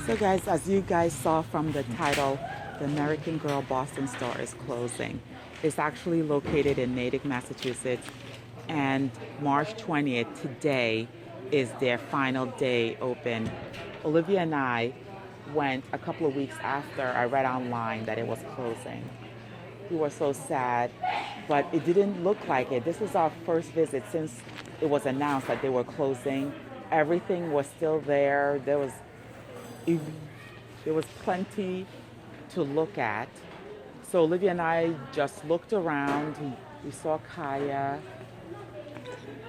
So guys, as you guys saw from the title, the American Girl Boston store is closing. It's actually located in Natick, Massachusetts, and March 20th, today, is their final day open. Olivia and I went a couple of weeks after I read online that it was closing. We were so sad, but it didn't look like it. This was our first visit since it was announced that they were closing. Everything was still there. There was plenty to look at. So Olivia and I just looked around. We saw Kaya,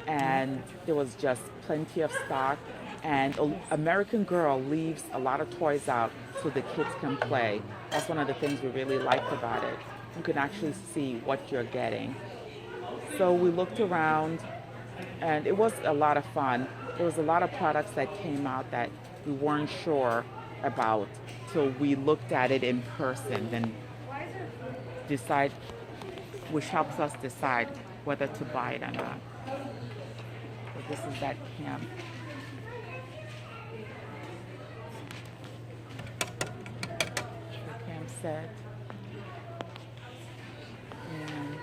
and there was just plenty of stock. And American Girl leaves a lot of toys out so the kids can play. That's one of the things we really liked about it. You can actually see what you're getting. So we looked around, and it was a lot of fun. There was a lot of products that came out that we weren't sure about till we looked at it in person, then decide, which helps us decide whether to buy it or not. So this is that camp. The camp set. And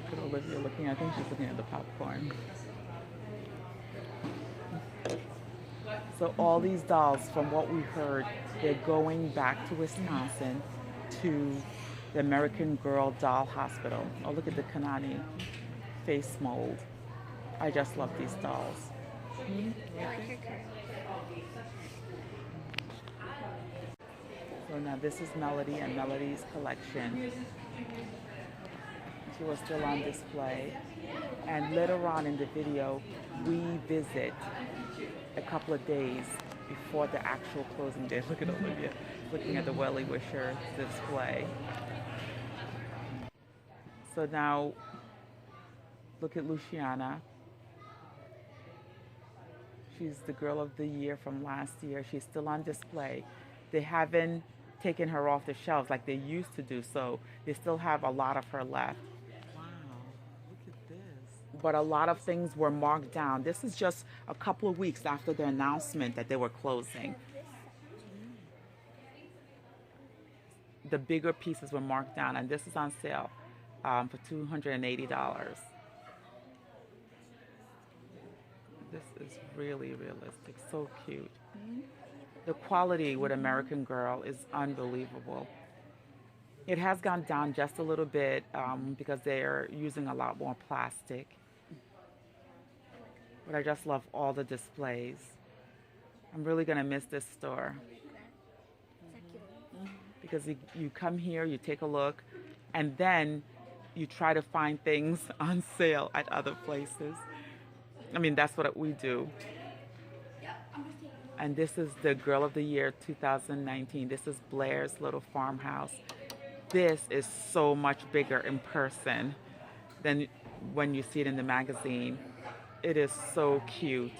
look at Olivia looking, I think she's looking at the popcorn. So all these dolls, from what we heard, they're going back to Wisconsin to the American Girl Doll Hospital. Oh, look at the Kanani face mold. I just love these dolls. So now this is Melody and Melody's collection. She was still on display. And later on in the video, we visit a couple of days before the actual closing day. Look at Olivia looking at the Welly Wishers display. So now look at Luciana. She's the girl of the year from last year. She's still on display. They haven't taken her off the shelves like they used to do, so they still have a lot of her left. But a lot of things were marked down. This is just a couple of weeks after the announcement that they were closing. The bigger pieces were marked down, and this is on sale for $280. This is really realistic, so cute. The quality with American Girl is unbelievable. It has gone down just a little bit because they're using a lot more plastic. But I just love all the displays. I'm really going to miss this store. Because you come here, you take a look, and then you try to find things on sale at other places. I mean, that's what we do. And this is the Girl of the Year 2019. This is Blair's little farmhouse. This is so much bigger in person than when you see it in the magazine. It is so cute.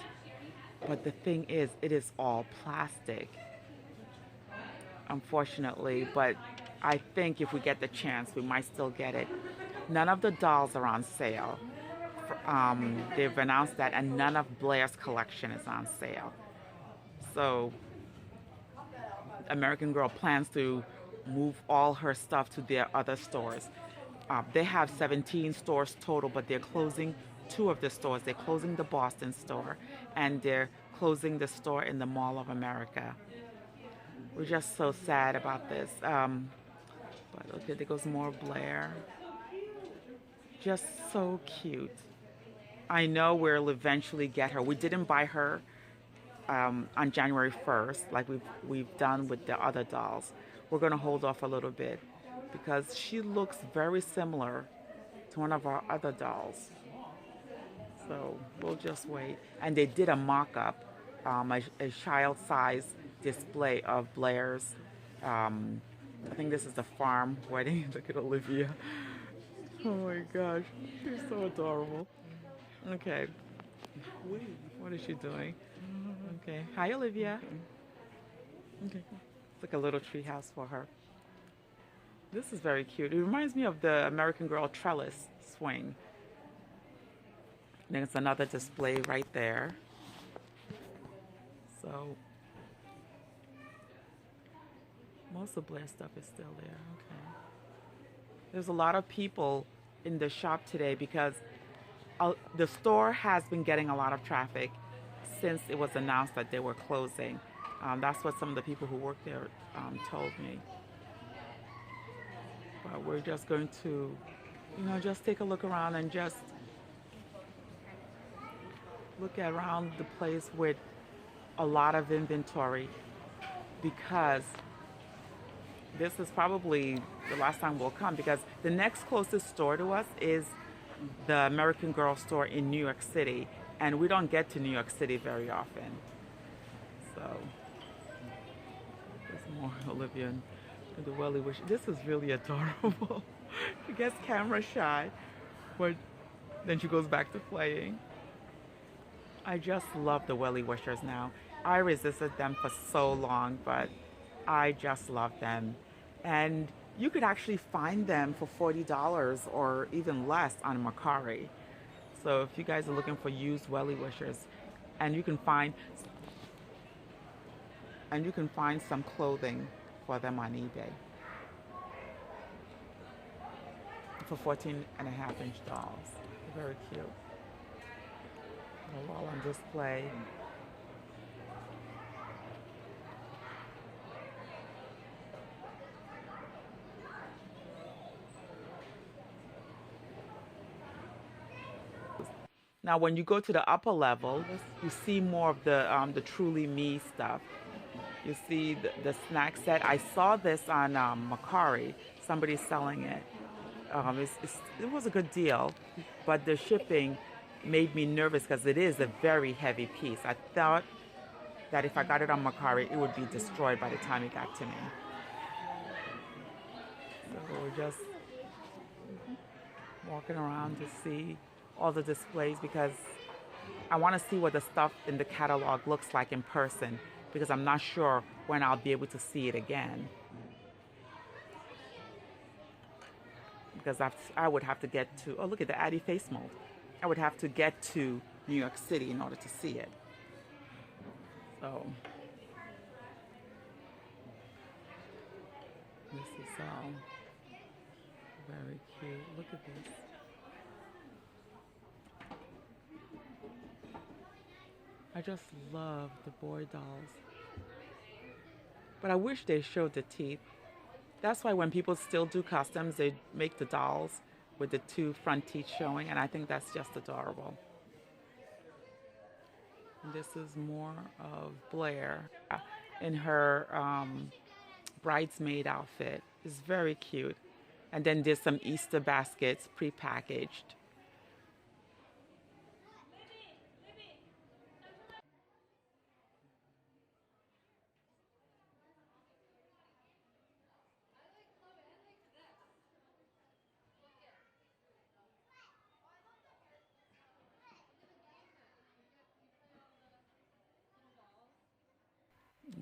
But the thing is, it is all plastic, unfortunately. But I think if we get the chance, we might still get it. None of the dolls are on sale. They've announced that, and none of Blair's collection is on sale. So American Girl plans to move all her stuff to their other stores. They have 17 stores total, but they're closing 2 of the stores. They're closing the Boston store, and they're closing the store in the Mall of America. We're just so sad about this. But okay, there goes more Blair. Just so cute. I know we'll eventually get her. We didn't buy her on January 1st like we've done with the other dolls. We're going to hold off a little bit because she looks very similar to one of our other dolls. So we'll just wait. And they did a mock-up, a child-size display of Blair's. I think this is the farm wedding. Look at Olivia. Oh my gosh, she's so adorable. Okay. What is she doing? Okay. Hi, Olivia. Okay. It's like a little tree house for her. This is very cute. It reminds me of the American Girl trellis swing. There's another display right there. So Most of Blair's stuff is still there. Okay. There's a lot of people in the shop today because the store has been getting a lot of traffic since it was announced that they were closing. That's what some of the people who work there told me. But we're just going to, just take a look around and just look around the place with a lot of inventory because this is probably the last time we'll come because the next closest store to us is the American Girl store in New York City, and we don't get to New York City very often. So there's more Olivia and the Welly Wishers. This is really adorable. She gets camera shy, but then she goes back to playing. I just love the Welly Wishers now. I resisted them for so long, but I just love them. And you could actually find them for $40 or even less on Mercari. So if you guys are looking for used Welly Wishers, and you can find some clothing for them on eBay for 14.5-inch dolls. Very cute. They're all on display. Now, when you go to the upper level, you see more of the Truly Me stuff. You see the snack set. I saw this on Mercari. Somebody's selling it. It was a good deal, but the shipping made me nervous because it is a very heavy piece. I thought that if I got it on Mercari, it would be destroyed by the time it got to me. So we're just walking around to see all the displays because I want to see what the stuff in the catalog looks like in person because I'm not sure when I'll be able to see it again. Because I would have to get to, oh, look at the Addie face mold. I would have to get to New York City in order to see it. So, this is very cute. Look at this. I just love the boy dolls. But I wish they showed the teeth. That's why when people still do customs, they make the dolls with the two front teeth showing, and I think that's just adorable. And this is more of Blair in her bridesmaid outfit. It's very cute. And then there's some Easter baskets pre-packaged.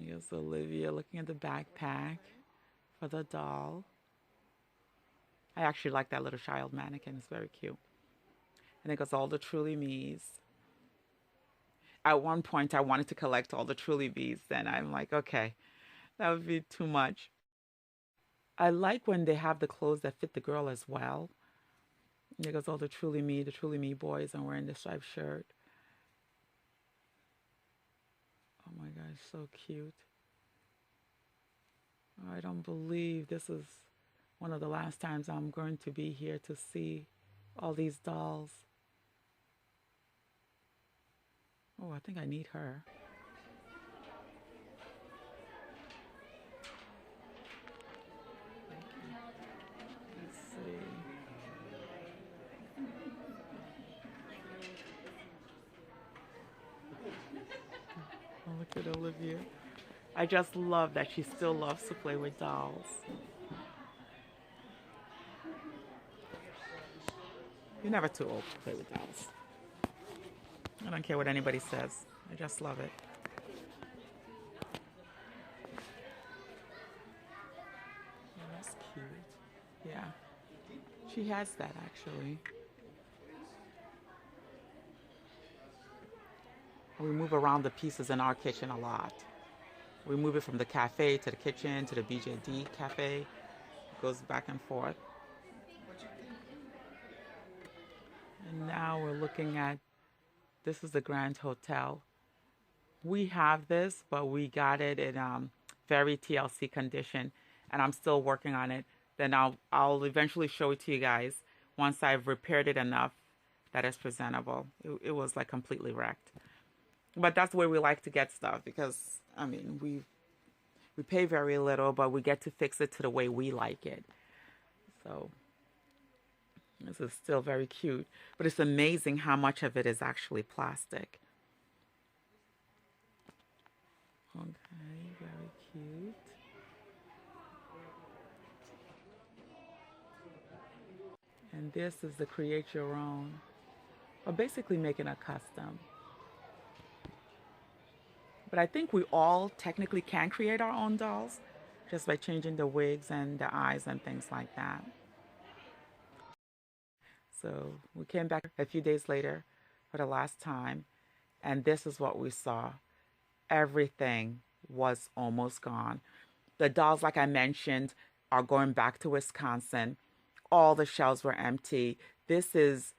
Here's Olivia looking at the backpack for the doll. I actually like that little child mannequin. It's very cute. And it goes all the Truly Me's. At one point, I wanted to collect all the Truly Me's. Then I'm like, okay, that would be too much. I like when they have the clothes that fit the girl as well. And there goes all the Truly Me boys. I'm wearing the striped shirt. Oh my gosh, so cute. I don't believe this is one of the last times I'm going to be here to see all these dolls. Oh, I think I need her. Let's see. Oh, look at Olivia. I just love that she still loves to play with dolls. You're never too old to play with dolls. I don't care what anybody says. I just love it. Oh, that's cute. Yeah. She has that actually. We move around the pieces in our kitchen a lot. We move it from the cafe to the kitchen to the BJD cafe. It goes back and forth. And now we're looking at, this is the Grand Hotel. We have this, but we got it in very TLC condition, and I'm still working on it. Then I'll eventually show it to you guys once I've repaired it enough that it's presentable. It was like completely wrecked. But that's where we like to get stuff because, I mean, we pay very little, but we get to fix it to the way we like it. So this is still very cute, but it's amazing how much of it is actually plastic. Okay, very cute. And this is the create your own, or basically making a custom. But I think we all technically can create our own dolls just by changing the wigs and the eyes and things like that. So we came back a few days later for the last time, and this is what we saw. Everything was almost gone. The dolls, like I mentioned, are going back to Wisconsin. All the shelves were empty. This is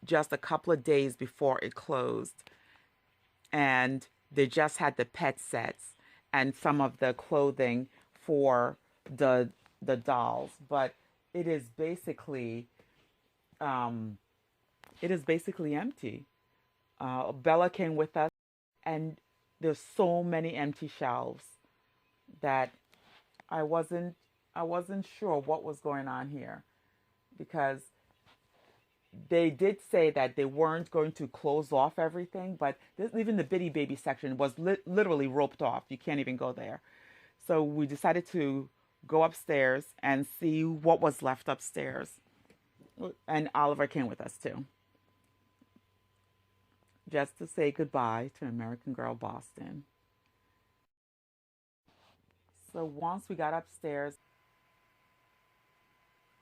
just a couple of days before it closed. And they just had the pet sets and some of the clothing for the dolls. But it is basically empty. Bella came with us, and there's so many empty shelves that I wasn't sure what was going on here, because they did say that they weren't going to close off everything, but even the Bitty Baby section was literally roped off. You can't even go there. So we decided to go upstairs and see what was left upstairs. And Oliver came with us too, just to say goodbye to American Girl Boston. So once we got upstairs,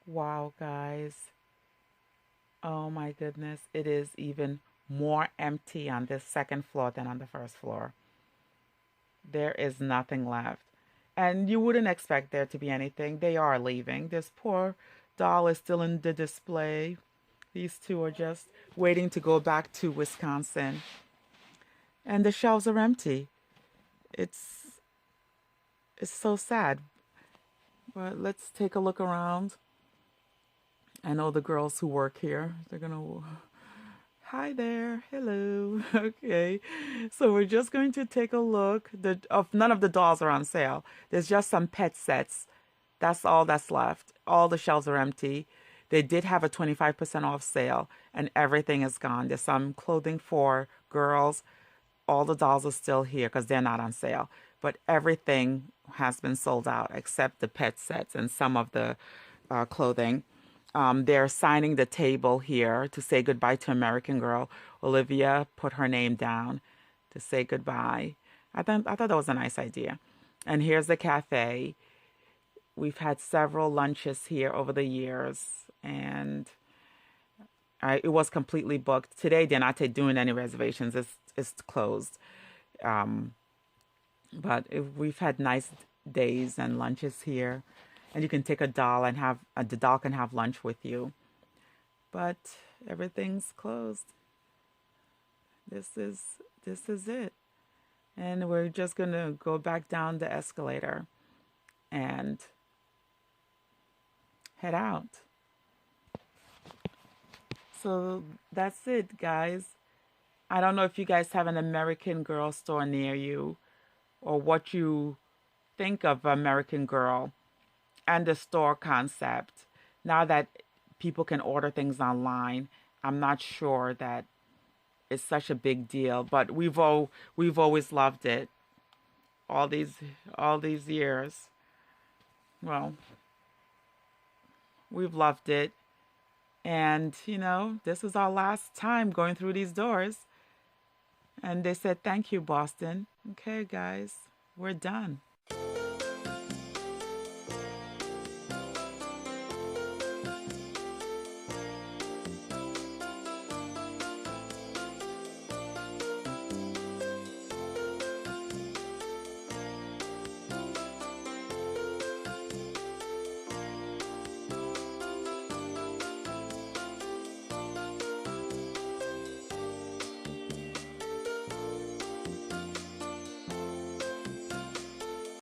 wow, guys. Oh my goodness, it is even more empty on this second floor than on the first floor. There is nothing left. And you wouldn't expect there to be anything. They are leaving. This poor doll is still in the display. These two are just waiting to go back to Wisconsin. And the shelves are empty. It's so sad. But let's take a look around. I know the girls who work here, they're going to, hi there, hello. Okay, so we're just going to take a look. None of the dolls are on sale. There's just some pet sets. That's all that's left. All the shelves are empty. They did have a 25% off sale, and everything is gone. There's some clothing for girls. All the dolls are still here because they're not on sale. But everything has been sold out except the pet sets and some of the clothing. They're signing the table here to say goodbye to American Girl. Olivia put her name down to say goodbye. I thought that was a nice idea. And here's the cafe. We've had several lunches here over the years, and it was completely booked. Today, they're not doing any reservations. It's closed. But we've had nice days and lunches here. And you can take a doll and the doll can have lunch with you. But everything's closed. This is it. And we're just going to go back down the escalator and head out. So that's it, guys. I don't know if you guys have an American Girl store near you, or what you think of American Girl and the store concept. Now that people can order things online, I'm not sure that it's such a big deal, but we've always loved it. All these years. Well, we've loved it. And, this is our last time going through these doors. And they said, thank you, Boston. Okay, guys, we're done.